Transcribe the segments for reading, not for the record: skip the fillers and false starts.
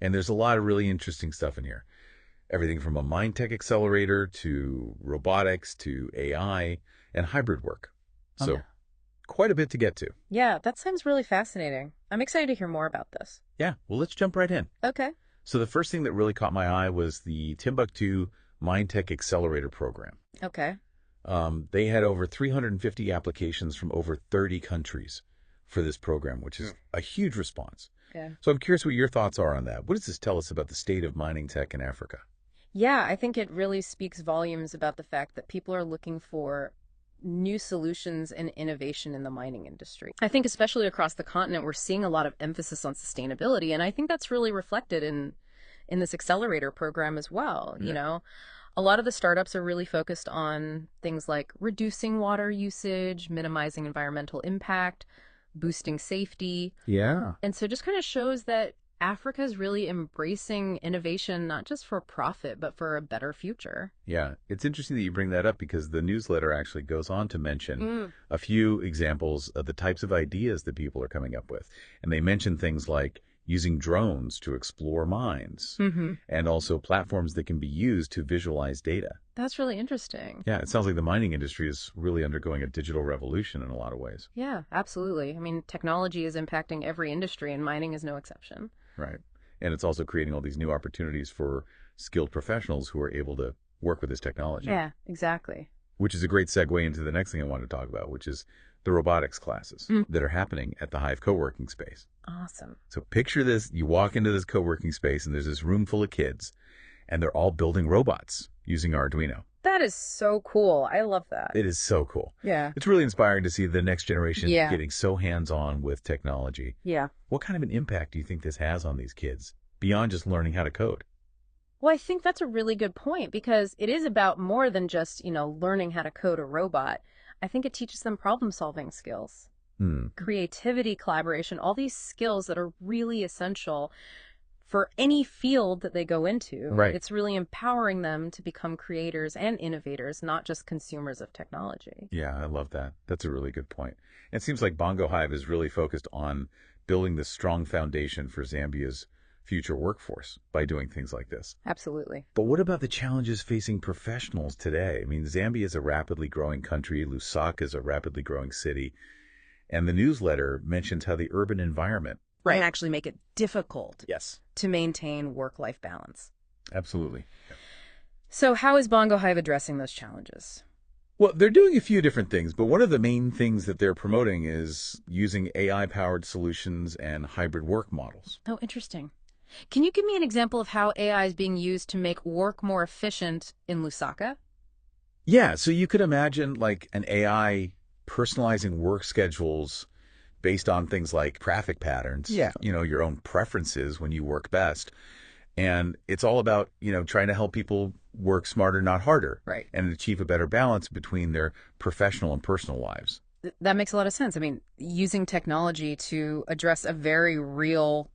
And there's a lot of really interesting stuff in here. Everything from a mind tech accelerator to robotics to AI and hybrid work. So quite a bit to get to. Yeah, that sounds really fascinating. I'm excited to hear more about this. Yeah, well, let's jump right in. Okay. So the first thing that really caught my eye was the Timbuktu Mind Tech Accelerator Program. Okay. They had over 350 applications from over 30 countries for this program, which is a huge response. Yeah. So I'm curious what your thoughts are on that. What does this tell us about the state of mining tech in Africa? Yeah, I think it really speaks volumes about the fact that people are looking for new solutions and innovation in the mining industry. I think especially across the continent, we're seeing a lot of emphasis on sustainability, and I think that's really reflected in this accelerator program as well. Yeah. You know, a lot of the startups are really focused on things like reducing water usage, minimizing environmental impact, boosting safety. Yeah. And so it just kind of shows that Africa is really embracing innovation, not just for profit, but for a better future. Yeah, it's interesting that you bring that up because the newsletter actually goes on to mention a few examples of the types of ideas that people are coming up with. And they mention things like using drones to explore mines and also platforms that can be used to visualize data. That's really interesting. Yeah, it sounds like the mining industry is really undergoing a digital revolution in a lot of ways. Yeah, absolutely. I mean, technology is impacting every industry, and mining is no exception. Right. And it's also creating all these new opportunities for skilled professionals who are able to work with this technology. Yeah, exactly. Which is a great segue into the next thing I wanted to talk about, which is the robotics classes that are happening at the Hive co-working space. Awesome. So picture this, you walk into this co-working space and there's this room full of kids and they're all building robots using Arduino. That is so cool. I love that. It is so cool. Yeah. It's really inspiring to see the next generation Yeah. getting so hands-on with technology. Yeah. What kind of an impact do you think this has on these kids beyond just learning how to code? Well, I think that's a really good point because it is about more than just, learning how to code a robot. I think it teaches them problem-solving skills, creativity, collaboration, all these skills that are really essential for any field that they go into. Right. It's really empowering them to become creators and innovators, not just consumers of technology. Yeah, I love that. That's a really good point. It seems like BongoHive is really focused on building this strong foundation for Zambia's future workforce by doing things like this. Absolutely. But what about the challenges facing professionals today? I mean, Zambia is a rapidly growing country. Lusaka is a rapidly growing city. And the newsletter mentions how the urban environment Right. And actually make it difficult Yes. to maintain work-life balance. Absolutely. So how is BongoHive addressing those challenges? Well, they're doing a few different things, but one of the main things that they're promoting is using AI-powered solutions and hybrid work models. Oh, interesting. Can you give me an example of how AI is being used to make work more efficient in Lusaka? Yeah, so you could imagine like an AI personalizing work schedules based on things like traffic patterns, your own preferences when you work best. And it's all about, trying to help people work smarter, not harder. Right. And achieve a better balance between their professional and personal lives. That makes a lot of sense. I mean, using technology to address a very real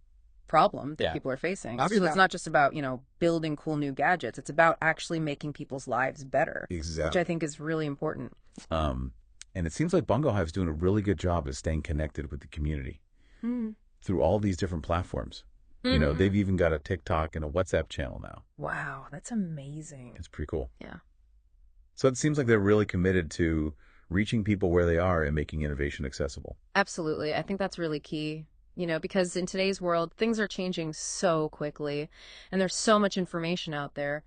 problem that people are facing. So it's not just about, building cool new gadgets. It's about actually making people's lives better. Exactly. Which I think is really important. And it seems like BongoHive's doing a really good job of staying connected with the community through all these different platforms. They've even got a TikTok and a WhatsApp channel now. Wow, that's amazing. It's pretty cool. Yeah. So it seems like they're really committed to reaching people where they are and making innovation accessible. Absolutely. I think that's really key, because in today's world, things are changing so quickly and there's so much information out there.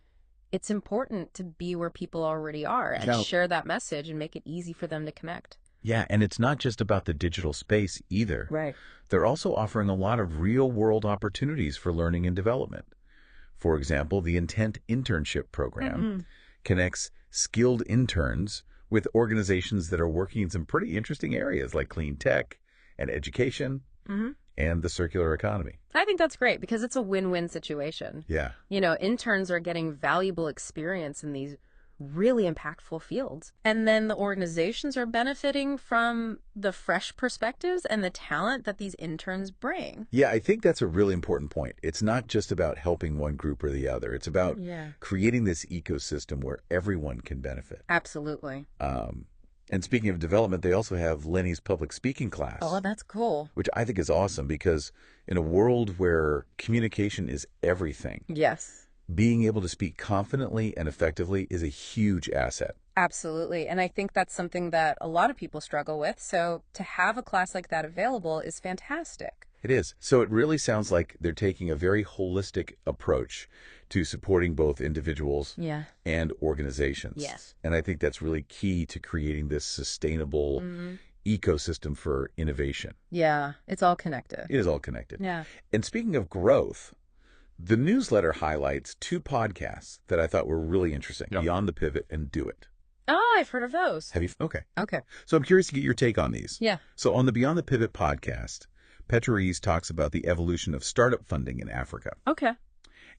It's important to be where people already are and share that message and make it easy for them to connect. Yeah, and it's not just about the digital space either. Right. They're also offering a lot of real-world opportunities for learning and development. For example, the Intent Internship Program connects skilled interns with organizations that are working in some pretty interesting areas like clean tech and education and the circular economy. I think that's great because it's a win-win situation. Yeah. Interns are getting valuable experience in these really impactful fields. And then the organizations are benefiting from the fresh perspectives and the talent that these interns bring. Yeah, I think that's a really important point. It's not just about helping one group or the other. It's about creating this ecosystem where everyone can benefit. Absolutely. And And speaking of development, they also have Lenny's public speaking class. Oh, that's cool. Which I think is awesome because in a world where communication is everything, yes, being able to speak confidently and effectively is a huge asset. Absolutely. And I think that's something that a lot of people struggle with. So to have a class like that available is fantastic. It is. So it really sounds like they're taking a very holistic approach to supporting both individuals and organizations. Yes. And I think that's really key to creating this sustainable ecosystem for innovation. Yeah, it's all connected. It is all connected. Yeah. And speaking of growth, the newsletter highlights 2 podcasts that I thought were really interesting, Beyond the Pivot and Do It. Oh, I've heard of those. Have you? Okay. Okay. So I'm curious to get your take on these. Yeah. So on the Beyond the Pivot podcast, Petra Rees talks about the evolution of startup funding in Africa. Okay.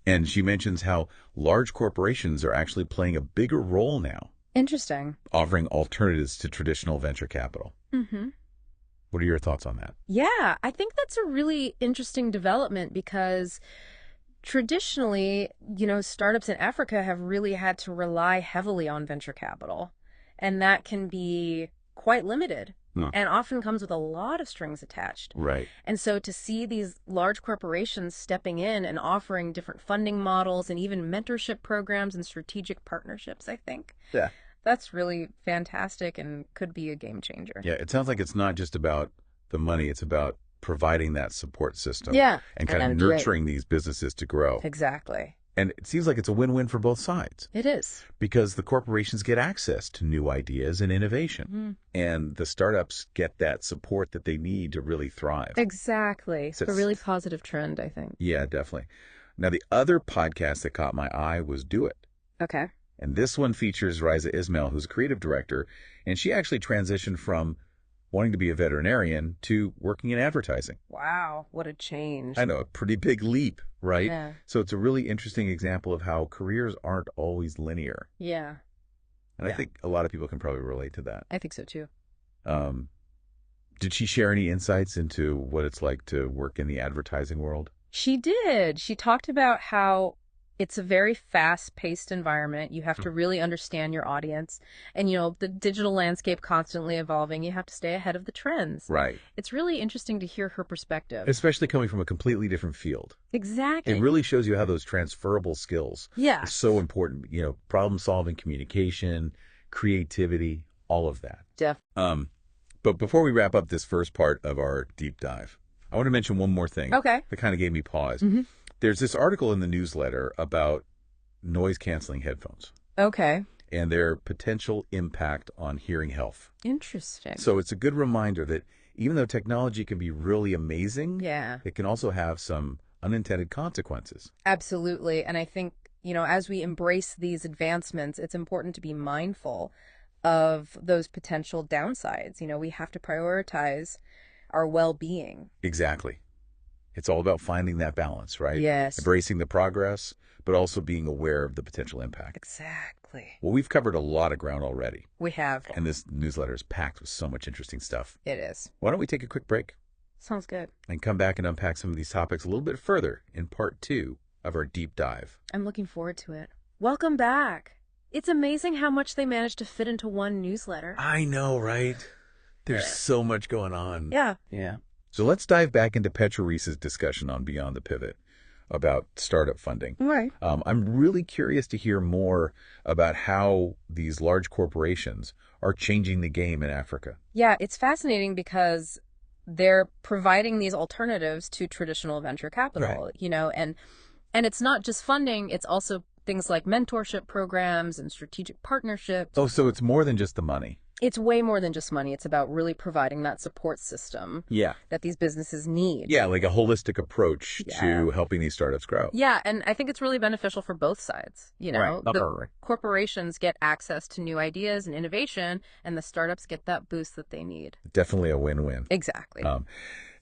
And she mentions how large corporations are actually playing a bigger role now, Interesting. offering alternatives to traditional venture capital. Mm-hmm. What are your thoughts on that? Yeah, I think that's a really interesting development because traditionally, startups in Africa have really had to rely heavily on venture capital, and that can be quite limited and often comes with a lot of strings attached. Right. And so to see these large corporations stepping in and offering different funding models and even mentorship programs and strategic partnerships, I think. Yeah. That's really fantastic and could be a game changer. Yeah, it sounds like it's not just about the money, it's about providing that support system. Yeah. And kind of nurturing these businesses to grow. Exactly. And it seems like it's a win-win for both sides. It is. Because the corporations get access to new ideas and innovation. And the startups get that support that they need to really thrive. Exactly. It's a really positive trend, I think. Yeah, definitely. Now, the other podcast that caught my eye was Do It. Okay. And this one features Riza Ismail, who's a creative director. And she actually transitioned from wanting to be a veterinarian to working in advertising. Wow, what a change. I know, a pretty big leap, right? Yeah. So it's a really interesting example of how careers aren't always linear. Yeah. And I think a lot of people can probably relate to that. I think so too. Did she share any insights into what it's like to work in the advertising world? She did. She talked about how it's a very fast-paced environment. You have to really understand your audience. And, the digital landscape constantly evolving. You have to stay ahead of the trends. Right. It's really interesting to hear her perspective. Especially coming from a completely different field. Exactly. It really shows you how those transferable skills are so important. Problem-solving, communication, creativity, all of that. But before we wrap up this first part of our deep dive, I want to mention one more thing. Okay. That kind of gave me pause. There's this article in the newsletter about noise-canceling headphones. Okay. And their potential impact on hearing health. Interesting. So it's a good reminder that even though technology can be really amazing, it can also have some unintended consequences. Absolutely. And I think, as we embrace these advancements, it's important to be mindful of those potential downsides. We have to prioritize our well-being. Exactly. It's all about finding that balance, right? Yes. Embracing the progress, but also being aware of the potential impact. Exactly. Well, we've covered a lot of ground already. We have. And this newsletter is packed with so much interesting stuff. It is. Why don't we take a quick break? Sounds good. And come back and unpack some of these topics a little bit further in part 2 of our deep dive. I'm looking forward to it. Welcome back. It's amazing how much they managed to fit into one newsletter. I know, right? There's so much going on. Yeah. So let's dive back into Petra Rees's discussion on Beyond the Pivot about startup funding. Right. I'm really curious to hear more about how these large corporations are changing the game in Africa. Yeah, it's fascinating because they're providing these alternatives to traditional venture capital, and it's not just funding, it's also things like mentorship programs and strategic partnerships. Oh, so it's more than just the money. It's way more than just money. It's about really providing that support system that these businesses need. Yeah, like a holistic approach to helping these startups grow. Yeah, and I think it's really beneficial for both sides. The corporations get access to new ideas and innovation, and the startups get that boost that they need. Definitely a win-win. Exactly.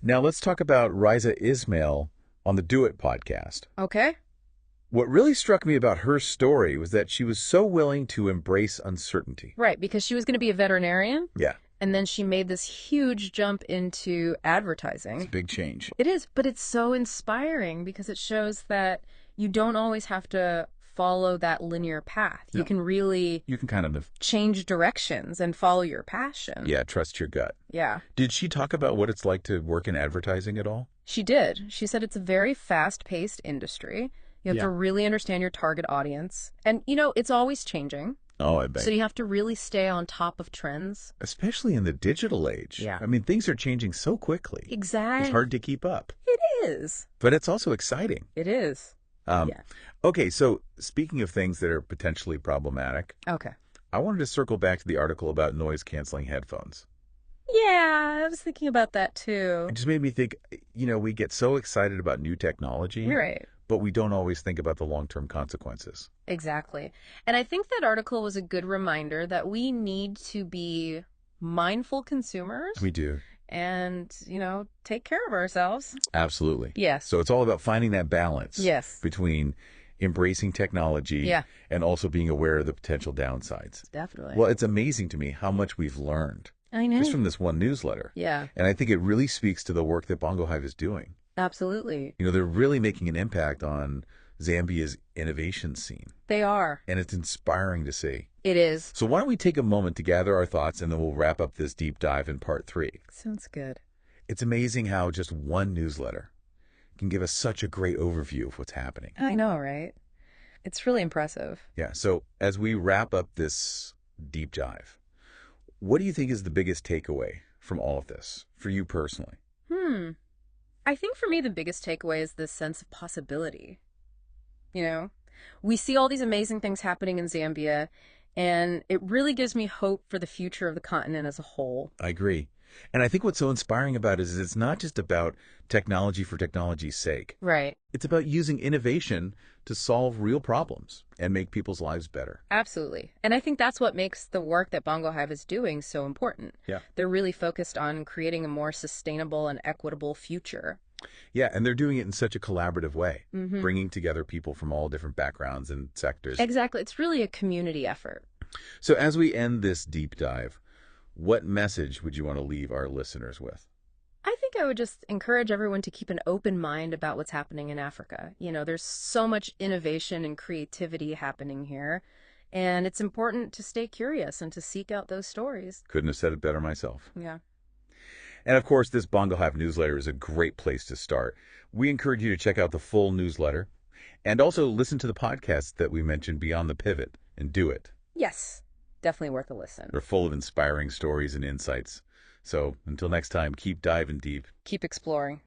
Now let's talk about Riza Ismail on the Do It podcast. Okay. What really struck me about her story was that she was so willing to embrace uncertainty. Right, because she was going to be a veterinarian. Yeah. And then she made this huge jump into advertising. It's a big change. It is, but it's so inspiring because it shows that you don't always have to follow that linear path. You No. can really You can kind of, change directions and follow your passion. yeah, trust your gut. Yeah. Did she talk about what it's like to work in advertising at all? She did. She said it's a very fast-paced industry. You have Yeah. to really understand your target audience. And, it's always changing. Oh, I bet. So you have to really stay on top of trends. Especially in the digital age. Yeah. I mean, things are changing so quickly. Exactly. It's hard to keep up. It is. But it's also exciting. It is. Yeah. Okay, so speaking of things that are potentially problematic, Okay. I wanted to circle back to the article about noise-canceling headphones. Yeah, I was thinking about that too. It just made me think, we get so excited about new technology, Right. but we don't always think about the long-term consequences. Exactly. And I think that article was a good reminder that we need to be mindful consumers We do. and, take care of ourselves. Absolutely. Yes. So it's all about finding that balance Yes. between embracing technology Yeah. and also being aware of the potential downsides. Definitely. Well, it's amazing to me how much we've learned I know. just from this one newsletter. Yeah, And I think it really speaks to the work that BongoHive is doing. absolutely. They're really making an impact on Zambia's innovation scene, They are. and it's inspiring to see. It is. So why don't we take a moment to gather our thoughts, and then we'll wrap up this deep dive in part 3. Sounds good. It's amazing how just one newsletter can give us such a great overview of what's happening. I know, right? It's really impressive. Yeah, so as we wrap up this deep dive, what do you think is the biggest takeaway from all of this, for you personally? I think for me, the biggest takeaway is this sense of possibility. We see all these amazing things happening in Zambia, and it really gives me hope for the future of the continent as a whole. I agree. And I think what's so inspiring about it is it's not just about technology for technology's sake. Right. It's about using innovation to solve real problems and make people's lives better. Absolutely. And I think that's what makes the work that BongoHive is doing so important. Yeah. They're really focused on creating a more sustainable and equitable future. Yeah, and they're doing it in such a collaborative way, bringing together people from all different backgrounds and sectors. Exactly. It's really a community effort. So as we end this deep dive, what message would you want to leave our listeners with? I think I would just encourage everyone to keep an open mind about what's happening in Africa. There's so much innovation and creativity happening here, and it's important to stay curious and to seek out those stories. Couldn't have said it better myself. Yeah. And of course, this BongoHive newsletter is a great place to start. We encourage you to check out the full newsletter and also listen to the podcasts that we mentioned Beyond the Pivot and Do It. Yes. Definitely worth a listen. They're full of inspiring stories and insights. So until next time, keep diving deep. Keep exploring.